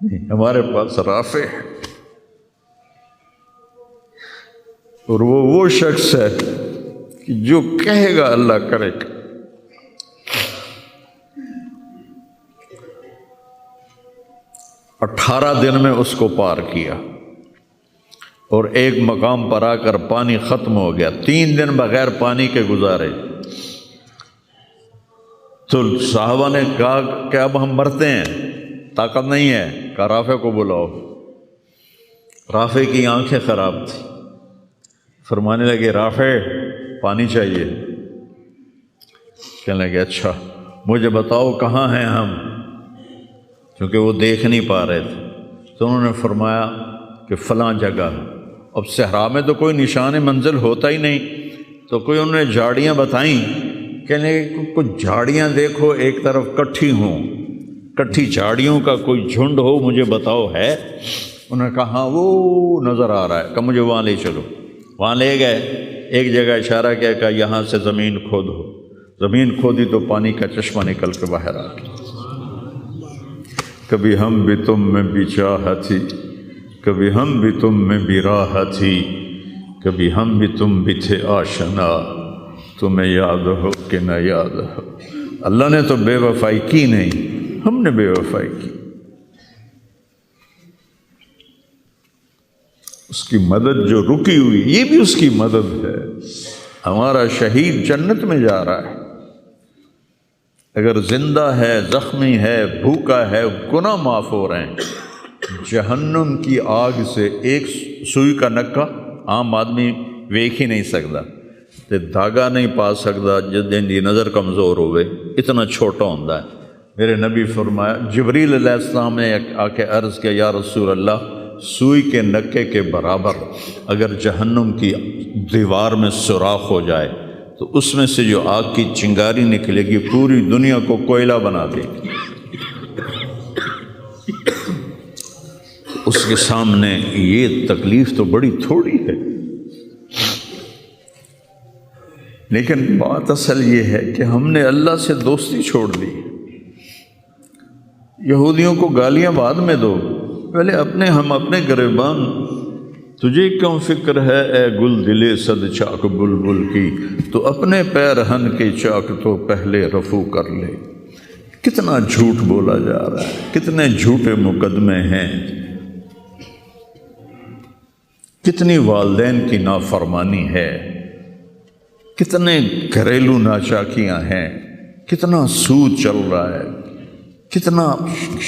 نہیں، ہمارے پاس رافع ہے، اور وہ شخص ہے کہ جو کہے گا اللہ کرے گا۔ 18 دن میں اس کو پار کیا، اور ایک مقام پر آ کر پانی ختم ہو گیا، 3 دن بغیر پانی کے گزارے۔ تو صحابہ نے کہا کہ اب ہم مرتے ہیں، طاقت نہیں ہے، کہا رافع کو بلاؤ۔ رافع کی آنکھیں خراب تھیں، فرمانے لگے رافع پانی چاہیے، کہنے لگے اچھا مجھے بتاؤ کہاں ہیں ہم، کیونکہ وہ دیکھ نہیں پا رہے تھے۔ تو انہوں نے فرمایا کہ فلاں جگہ۔ اب صحرا میں تو کوئی نشان منزل ہوتا ہی نہیں، تو کوئی انہوں نے جھاڑیاں بتائیں، کہنے لگے کچھ جھاڑیاں دیکھو ایک طرف کٹھی ہوں، کٹھی جھاڑیوں کا کوئی جھنڈ ہو، مجھے بتاؤ ہے؟ انہوں نے کہا ہاں وہ نظر آ رہا ہے، کہ مجھے وہاں لے چلو۔ وہاں لے گئے، ایک جگہ اشارہ کیا کہ یہاں سے زمین کھودو، زمین کھودی تو پانی کا چشمہ نکل کے باہر آ گیا۔ کبھی ہم بھی تم میں بھی چاہت تھی، کبھی ہم بھی تم میں بھی راہ تھی، کبھی ہم بھی تم بھی تھے آشنا، تمہیں یاد ہو کہ نہ یاد ہو۔ اللہ نے تو بے وفائی کی نہیں، ہم نے بے وفائی کی۔ اس کی مدد جو رکی ہوئی، یہ بھی اس کی مدد ہے۔ ہمارا شہید جنت میں جا رہا ہے، اگر زندہ ہے، زخمی ہے، بھوکا ہے، گناہ معاف ہو رہے ہیں۔ جہنم کی آگ سے ایک سوئی کا نکا عام آدمی ویکھ ہی نہیں سکتا، تے دھاگا نہیں پا سکتا جدیں دی نظر کمزور ہوئے، اتنا چھوٹا ہوتا ہے۔ میرے نبی فرمایا، جبریل علیہ السلام نے آ کے عرض کیا یا رسول اللہ، سوئی کے نکے کے برابر اگر جہنم کی دیوار میں سوراخ ہو جائے تو اس میں سے جو آگ کی چنگاری نکلے گی پوری دنیا کو کوئلہ بنا دے گی۔ اس کے سامنے یہ تکلیف تو بڑی تھوڑی ہے، لیکن بات اصل یہ ہے کہ ہم نے اللہ سے دوستی چھوڑ دی۔ یہودیوں کو گالیاں بعد میں دو، پہلے ہم اپنے گریبان۔ تجھے کیوں فکر ہے اے گل دلے صد چاک بلبل کی، تو اپنے پیرہن کے چاک تو پہلے رفو کر لے۔ کتنا جھوٹ بولا جا رہا ہے، کتنے جھوٹے مقدمے ہیں، کتنی والدین کی نافرمانی ہے، کتنے گھریلو ناچاکیاں ہیں، کتنا سود چل رہا ہے، کتنا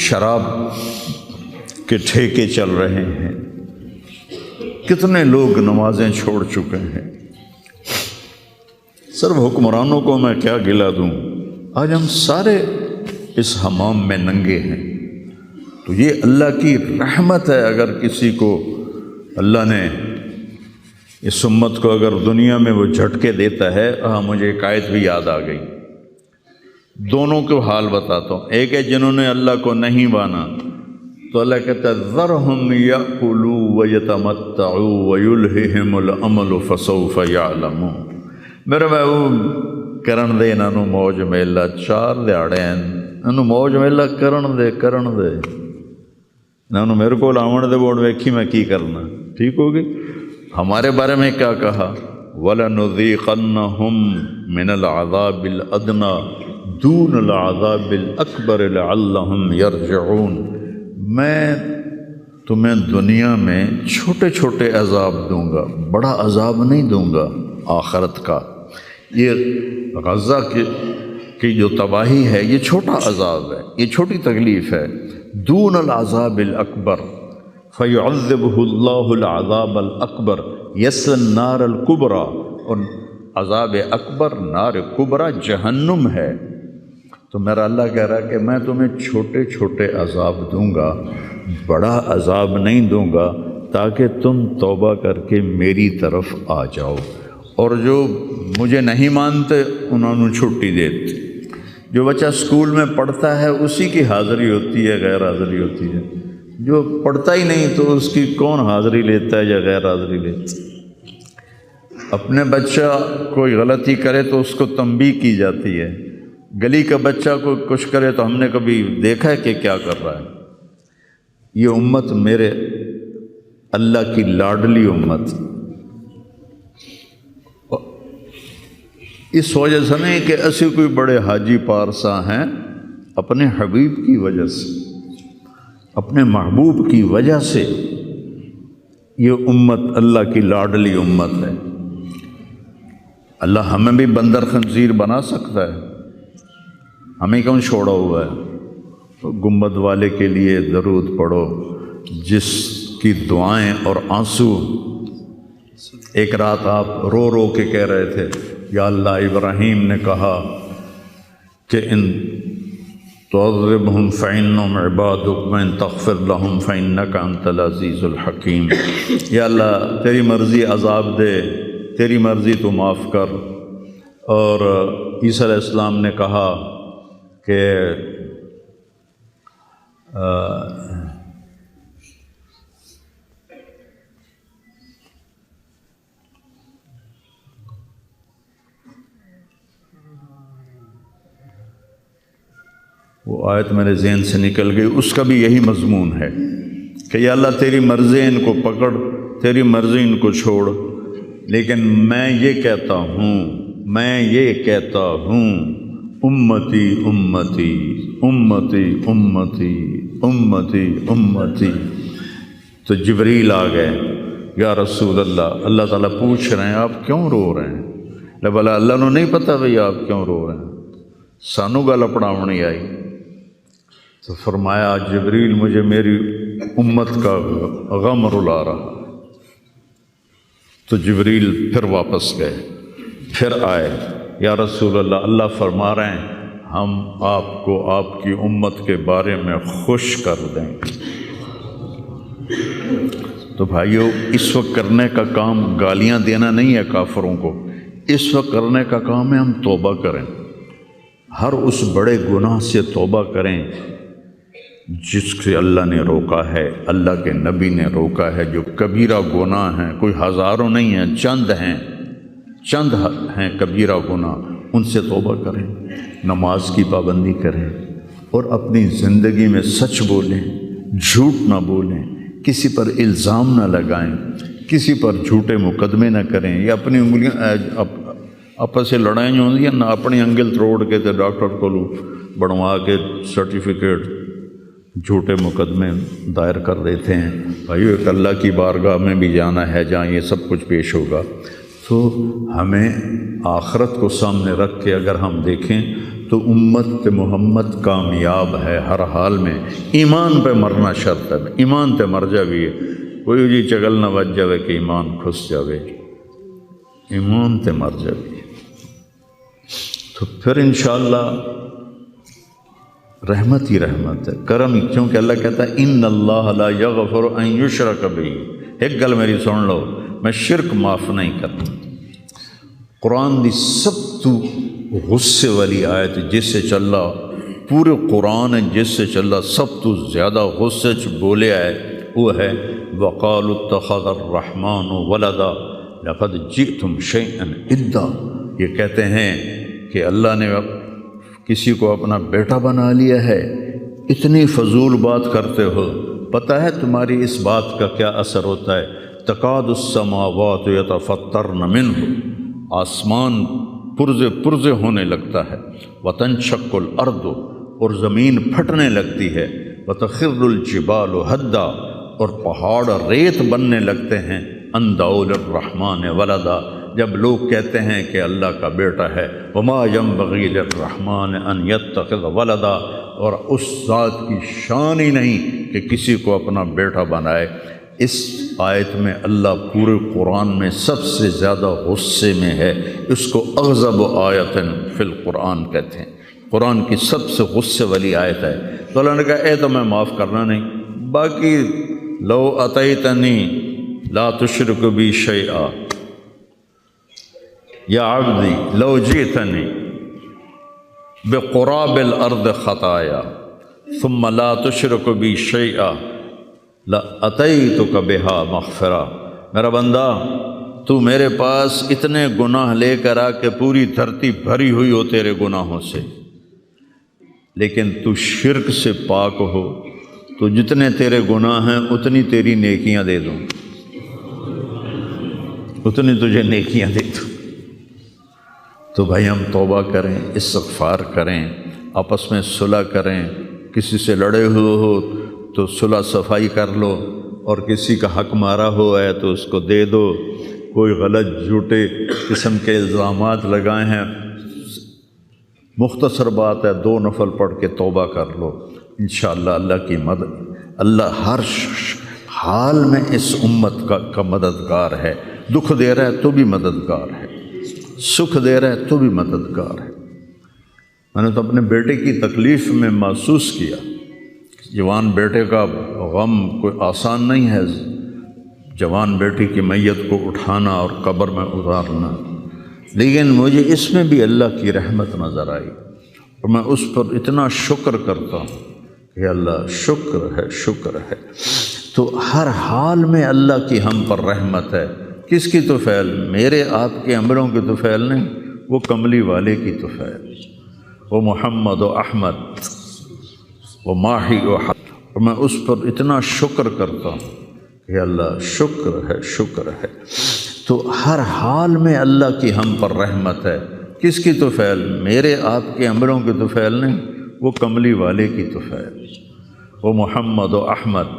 شراب کے ٹھیکے چل رہے ہیں، کتنے لوگ نمازیں چھوڑ چکے ہیں۔ صرف حکمرانوں کو میں کیا گلہ دوں، آج ہم سارے اس حمام میں ننگے ہیں۔ تو یہ اللہ کی رحمت ہے، اگر کسی کو اللہ نے اس امت کو اگر دنیا میں وہ جھٹکے دیتا ہے۔ مجھے ایک آیت بھی یاد آ گئی، دونوں کو حال بتاتا ہوں۔ ایک ہے جنہوں نے اللہ کو نہیں مانا، تو اللہ کہتا ہے ذرہم یأکلوا ویتمتعوا ویلہہم الامل فسوف یعلمون۔ میرے محبوب کرن دے انہاں نوں موج میلا، 4 دہاڑے انہاں نوں موج میلا کرن دے انہاں نوں میرے کول آون دے، بوڑ ویکھی میں کی کرنا، ٹھیک ہوگی۔ ہمارے بارے میں کیا کہا، وَلَنُذِيقَنَّهُم مِّنَ الْعَذَابِ الْأَدْنَىٰ دُونَ الْعَذَابِ الْأَكْبَرِ لَعَلَّهُمْ يَرْجِعُونَ۔ میں تمہیں دنیا میں چھوٹے چھوٹے عذاب دوں گا، بڑا عذاب نہیں دوں گا آخرت کا۔ یہ غزہ کی جو تباہی ہے، یہ چھوٹا عذاب ہے، یہ چھوٹی تکلیف ہے، دون العذاب الاکبر فیعذبہ اللہ العذاب الاکبر یصلی النار الکبریٰ، اور عذاب اکبر نار کبریٰ جہنم ہے۔ تو میرا اللہ کہہ رہا ہے کہ میں تمہیں چھوٹے چھوٹے عذاب دوں گا، بڑا عذاب نہیں دوں گا، تاکہ تم توبہ کر کے میری طرف آ جاؤ، اور جو مجھے نہیں مانتے انہوں نے چھٹی دیتی۔ جو بچہ اسکول میں پڑھتا ہے اسی کی حاضری ہوتی ہے، غیر حاضری ہوتی ہے۔ جو پڑھتا ہی نہیں تو اس کی کون حاضری لیتا ہے یا غیر حاضری لیتا ہے؟ اپنے بچہ کوئی غلطی کرے تو اس کو تنبیہ کی جاتی ہے، گلی کا بچہ کوئی کچھ کرے تو ہم نے کبھی دیکھا ہے کہ کیا کر رہا ہے؟ یہ امت میرے اللہ کی لاڈلی امت، اس وجہ سے نہیں کہ ایسے کوئی بڑے حاجی پارسا ہیں، اپنے حبیب کی وجہ سے، اپنے محبوب کی وجہ سے یہ امت اللہ کی لاڈلی امت ہے۔ اللہ ہمیں بھی بندر خنزیر بنا سکتا ہے، ہمیں کیوں چھوڑا ہوا ہے؟ تو گنبد والے کے لیے درود پڑھو، جس کی دعائیں اور آنسو، ایک رات آپ رو رو کے کہہ رہے تھے یا اللہ، ابراہیم نے کہا کہ ان تعذبہم فإنہم عبادک وإن تغفر لہم فإنک انت العزیز الحکیم۔ یا اللہ تیری مرضی عذاب دے، تیری مرضی تو معاف کر۔ اور عیسیٰ علیہ السلام نے کہا کہ وہ آیت میرے ذہن سے نکل گئی، اس کا بھی یہی مضمون ہے کہ یا اللہ تیری مرضی ان کو پکڑ، تیری مرضی ان کو چھوڑ، لیکن میں یہ کہتا ہوں امتی امتی امتی امتی امتی امتی۔ تو جبریل آ گئے، یا رسول اللہ، اللہ تعالیٰ پوچھ رہے ہیں آپ کیوں رو رہے ہیں؟ بلا اللہ نو نہیں پتہ بھئی آپ کیوں رو رہے ہیں، سانو گل پڑھاونی آئی۔ تو فرمایا جبریل مجھے میری امت کا غم رلا رہا۔ تو جبریل پھر واپس گئے، پھر آئے، یا رسول اللہ، اللہ فرما رہے ہیں ہم آپ کو آپ کی امت کے بارے میں خوش کر دیں۔ تو بھائیو، اس وقت کرنے کا کام گالیاں دینا نہیں ہے کافروں کو، اس وقت کرنے کا کام ہے ہم توبہ کریں، ہر اس بڑے گناہ سے توبہ کریں جس سے اللہ نے روکا ہے، اللہ کے نبی نے روکا ہے۔ جو کبیرہ گناہ ہیں، کوئی ہزاروں نہیں ہیں، چند ہیں کبیرہ گناہ، ان سے توبہ کریں، نماز کی پابندی کریں، اور اپنی زندگی میں سچ بولیں، جھوٹ نہ بولیں، کسی پر الزام نہ لگائیں، کسی پر جھوٹے مقدمے نہ کریں، یا اپنی انگلیاں آپس سے لڑائیں ہوتی ہیں نہ، اپنی انگل توڑ کے تے ڈاکٹر کو بنوا کے سرٹیفکیٹ جھوٹے مقدمے دائر کر دیتے ہیں۔ بھائیو، ایک اللہ کی بارگاہ میں بھی جانا ہے جہاں یہ سب کچھ پیش ہوگا۔ تو ہمیں آخرت کو سامنے رکھ کے اگر ہم دیکھیں تو امت محمد کامیاب ہے ہر حال میں۔ ایمان پہ مرنا شرط ہے، ایمان تے مر جاویے، کوئی جی چگل نہ بچ جاوے کہ ایمان کھس جاوے، ایمان تے مر جاویے۔ تو پھر انشاءاللہ رحمت ہی رحمت ہے، کرم ہی، کیونکہ اللہ کہتا ہے ان اللہ لا یغفر ان یشرک بہ۔ ایک گل میری سن لو، میں شرک معاف نہیں کرتا۔ قرآن دی سب تو غصے والی آیت جس سے چلا، پورے قرآن جس سے چلا سب تو زیادہ غصے چ بولے آئے وہ ہے وَقَالُوا اتَّخَذَ الرَّحْمَنُ وَلَدًا لَقَدْ جِئْتُمْ شَيْئًا إِدًّا۔ یہ کہتے ہیں کہ اللہ نے کسی کو اپنا بیٹا بنا لیا ہے، اتنی فضول بات کرتے ہو، پتہ ہے تمہاری اس بات کا کیا اثر ہوتا ہے؟ تکاد السماوات یتفطرن منہ، آسمان پرزے ہونے لگتا ہے، وتنشق الارض، اور زمین پھٹنے لگتی ہے، وتخر الجبال ہدا، اور پہاڑ ریت بننے لگتے ہیں، ان دعوا للرحمن ولدا، جب لوگ کہتے ہیں کہ اللہ کا بیٹا ہے، وما ينبغي للرحمن ان يتخذ ولدا، اور اس ذات کی شان ہی نہیں کہ کسی کو اپنا بیٹا بنائے۔ اس آیت میں اللہ پورے قرآن میں سب سے زیادہ غصے میں ہے، اس کو اغضب آیت فی القرآن کہتے ہیں، قرآن کی سب سے غصے والی آیت ہے۔ تو اللہ نے کہا اے تو میں معاف کرنا نہیں، باقی لو اتیتنی لا تشرک بی شیئا یا عبدی لو جئتنی بقراب الارض خطایا ثم لا تشرک بی شیئا لاتیتک بہا مغفرہ۔ میرا بندہ تو میرے پاس اتنے گناہ لے کر آ کہ پوری دھرتی بھری ہوئی ہو تیرے گناہوں سے، لیکن تو شرک سے پاک ہو تو جتنے تیرے گناہ ہیں اتنی تیری نیکیاں دے دوں، اتنی تجھے نیکیاں دے دوں۔ تو بھائی ہم توبہ کریں، استغفار کریں، آپس میں صلح کریں، کسی سے لڑے ہوئے ہو تو صلح صفائی کر لو، اور کسی کا حق مارا ہوا ہے تو اس کو دے دو، کوئی غلط جھوٹے قسم کے الزامات لگائے ہیں، مختصر بات ہے 2 نفل پڑھ کے توبہ کر لو، انشاءاللہ اللہ کی مدد، اللہ ہر حال میں اس امت کا مددگار ہے، دکھ دے رہا ہے تو بھی مددگار ہے، سکھ دے رہا ہے تو بھی مددگار ہے۔ میں نے تو اپنے بیٹے کی تکلیف میں محسوس کیا، جوان بیٹے کا غم کوئی آسان نہیں ہے، جوان بیٹی کی میت کو اٹھانا اور قبر میں اتارنا، لیکن مجھے اس میں بھی اللہ کی رحمت نظر آئی، اور میں اس پر اتنا شکر کرتا ہوں کہ اللہ شکر ہے، شکر ہے۔ تو ہر حال میں اللہ کی ہم پر رحمت ہے۔ کس کی طفیل؟ میرے آپ کے عملوں کی طفیل نہیں، وہ کملی والے کی طفیل، وہ محمد و احمد و ماہی و حق، اور میں اس پر اتنا شکر کرتا ہوں کہ اللہ شکر ہے، شکر ہے۔ تو ہر حال میں اللہ کی ہم پر رحمت ہے۔ کس کی طفیل؟ میرے آپ کے عملوں کی طفیل نہیں، وہ کملی والے کی طفیل، وہ محمد و احمد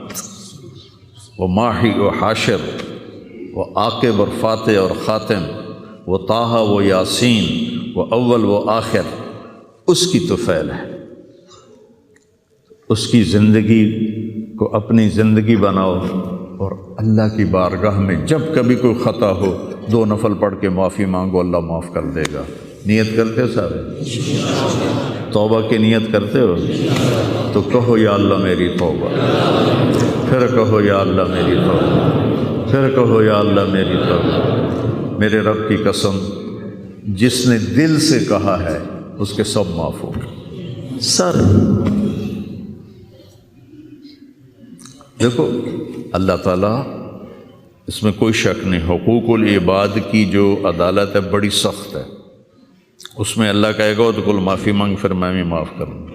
و ماہی و حاشر وہ عاقب اور فاتح اور خاتم، وہ طٰہٰ و یاسین، وہ اول و آخر، اس کی طفیل ہے۔ اس کی زندگی کو اپنی زندگی بناؤ، اور اللہ کی بارگاہ میں جب کبھی کوئی خطا ہو 2 نفل پڑھ کے معافی مانگو، اللہ معاف کر دے گا۔ نیت کرتے ہو سارے؟ توبہ کی نیت کرتے ہو؟ تو کہو یا اللہ میری توبہ، پھر کہو یا اللہ میری توبہ، پھر کہو یا اللہ میری توبہ۔ میرے رب کی قسم، جس نے دل سے کہا ہے اس کے سب معاف ہو گئے۔ سر دیکھو اللہ تعالیٰ، اس میں کوئی شک نہیں، حقوق العباد کی جو عدالت ہے بڑی سخت ہے، اس میں اللہ کہے گا تو کل معافی مانگ، پھر میں بھی معاف کروں گا،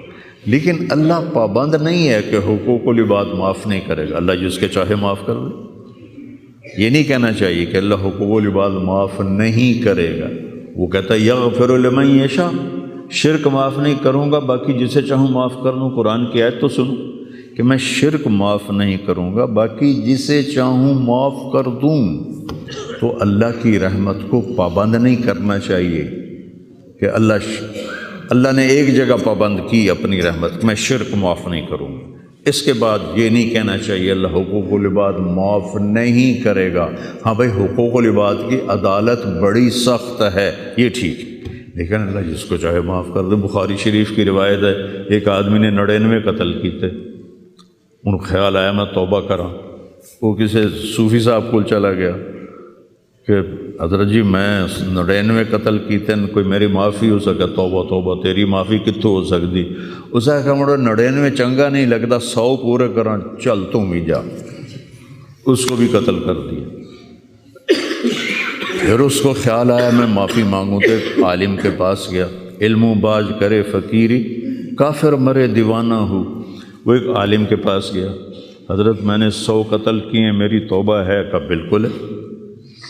لیکن اللہ پابند نہیں ہے کہ حقوق العباد معاف نہیں کرے گا، اللہ جس کے چاہے معاف کر دے۔ یہ نہیں کہنا چاہیے کہ اللہ حقوق العباد معاف نہیں کرے گا، وہ کہتا ہے یغفر لمن یشاء، شرک معاف نہیں کروں گا، باقی جسے چاہوں معاف کر دوں۔ قرآن کی آیت تو سنو کہ میں شرک معاف نہیں کروں گا، باقی جسے چاہوں معاف کر دوں۔ تو اللہ کی رحمت کو پابند نہیں کرنا چاہیے کہ اللہ نے ایک جگہ پابند کی اپنی رحمت، میں شرک معاف نہیں کروں گا، اس کے بعد یہ نہیں کہنا چاہیے اللہ حقوق العباد معاف نہیں کرے گا۔ ہاں بھائی حقوق العباد کی عدالت بڑی سخت ہے، یہ ٹھیک ہے، لیکن اللہ جس کو چاہے معاف کر دے۔ بخاری شریف کی روایت ہے، ایک آدمی نے 99 قتل کیے تھے، ان کو خیال آیا میں توبہ کراں، وہ کسی صوفی صاحب کو چلا گیا کہ حضرت جی میں 99 قتل کیتے ہیں، کوئی میری معافی ہو سکے؟ توبہ توبہ، تیری معافی کتوں ہو سکتی؟ اس نے کہا مڑا 99 چنگا نہیں لگتا، 100 پورے کراں، چل تم بھی جا۔ اس کو بھی قتل کر دیا۔ پھر اس کو خیال آیا میں معافی مانگوں، تو ایک عالم کے پاس گیا، علم و باز کرے فقیری، کافر مرے دیوانہ ہو۔ وہ ایک عالم کے پاس گیا، حضرت میں نے 100 قتل کیے ہیں، میری توبہ ہے؟ کہا بالکل ہے،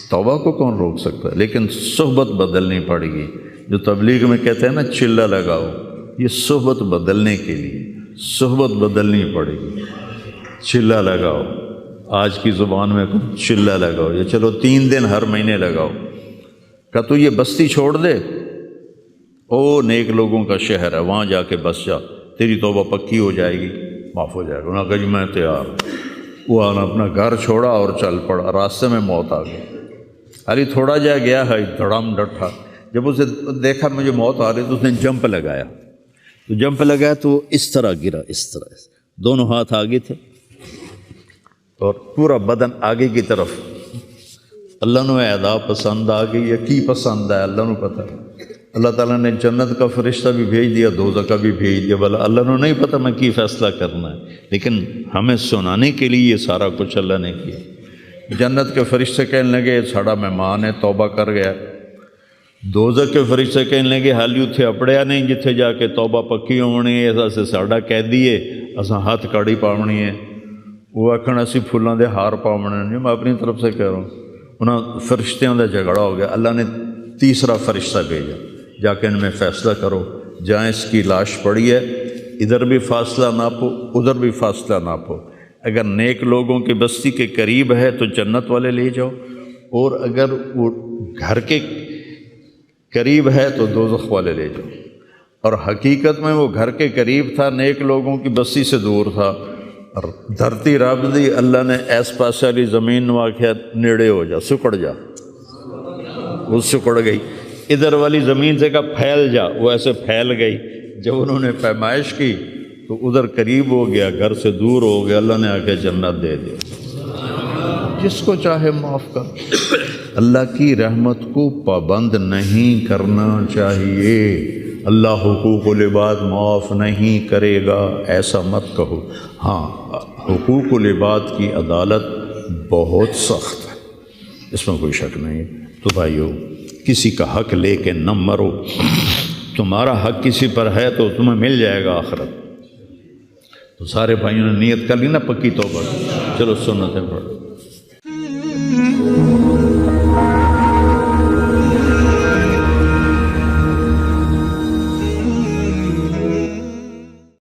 توبہ کو کون روک سکتا ہے، لیکن صحبت بدلنی پڑے گی۔ جو تبلیغ میں کہتے ہیں نا چلہ لگاؤ، یہ صحبت بدلنے کے لیے صحبت بدلنی پڑے گی۔ چلہ لگاؤ، آج کی زبان میں چلہ لگاؤ، یا چلو 3 دن ہر مہینے لگاؤ۔ کہ تو یہ بستی چھوڑ دے، او نیک لوگوں کا شہر ہے، وہاں جا کے بس جا، تیری توبہ پکی ہو جائے گی، معاف ہو جائے گا۔ انہوں نے کہا جی میں تیار۔ وہ اپنا گھر چھوڑا اور چل پڑا، راستے میں موت آ گئی۔ علی تھوڑا جا گیا ہے، دھڑام ڈٹھا، جب اسے دیکھا مجھے موت آ رہی تو اس نے جمپ لگایا، تو جمپ لگایا تو اس طرح گرا، اس طرح، دونوں ہاتھ آگے تھے اور پورا بدن آگے کی طرف۔ اللہ نو ادا پسند آ گئی ہے، کی پسند ہے اللہ نو پتہ۔ اللہ تعالیٰ نے جنت کا فرشتہ بھی بھیج دیا، دوزخ کا بھی بھیج دیا، بھلا اللہ نو نہیں پتہ میں کی فیصلہ کرنا ہے، لیکن ہمیں سنانے کے لیے یہ سارا کچھ اللہ نے کیا۔ جنت کے فرشتے کہنے لگے ساڑا مہمان ہے، توبہ کر گیا۔ دوزخ کے فرشتے کہنے لگے حالی اتھے اپڑیا نہیں جتھے جا کے توبہ پکی ہونی ہے، ایسا سے ساڑا قیدی ہے، اساں ہاتھ کاڑی پاونی ہے۔ وہ آکھن اسی پھولاں دے ہار پاونے ہیں، میں اپنی طرف سے کہہ رہا ہوں۔ انہاں فرشتیاں دا جھگڑا ہو گیا، اللہ نے تیسرا فرشتہ بھیجا، جا کے ان میں فیصلہ کرو، جہاں اس کی لاش پڑی ہے ادھر بھی فاصلہ ناپو، ادھر بھی فاصلہ ناپو۔ اگر نیک لوگوں کی بستی کے قریب ہے تو جنت والے لے جاؤ، اور اگر وہ گھر کے قریب ہے تو دوزخ والے لے جاؤ۔ اور حقیقت میں وہ گھر کے قریب تھا، نیک لوگوں کی بستی سے دور تھا۔ اور دھرتی رب دی، اللہ نے ایس پاسے والی زمین واقعہ نیڑے ہو جا، سکڑ جا، وہ سکڑ گئی۔ ادھر والی زمین سے کہا پھیل جا، وہ ایسے پھیل گئی۔ جب انہوں نے پیمائش کی تو ادھر قریب ہو گیا، گھر سے دور ہو گیا، اللہ نے آ کے جنت دے دی، جس کو چاہے معاف کر۔ اللہ کی رحمت کو پابند نہیں کرنا چاہیے۔ اللہ حقوق العباد معاف نہیں کرے گا ایسا مت کہو۔ ہاں، حقوق العباد کی عدالت بہت سخت ہے، اس میں کوئی شک نہیں۔ تو بھائیو، کسی کا حق لے کے نہ مرو، تمہارا حق کسی پر ہے تو تمہیں مل جائے گا آخرت۔ تو سارے بھائیوں نے نیت کر لی نا پکی توبہ، چلو سنتیں پڑھو۔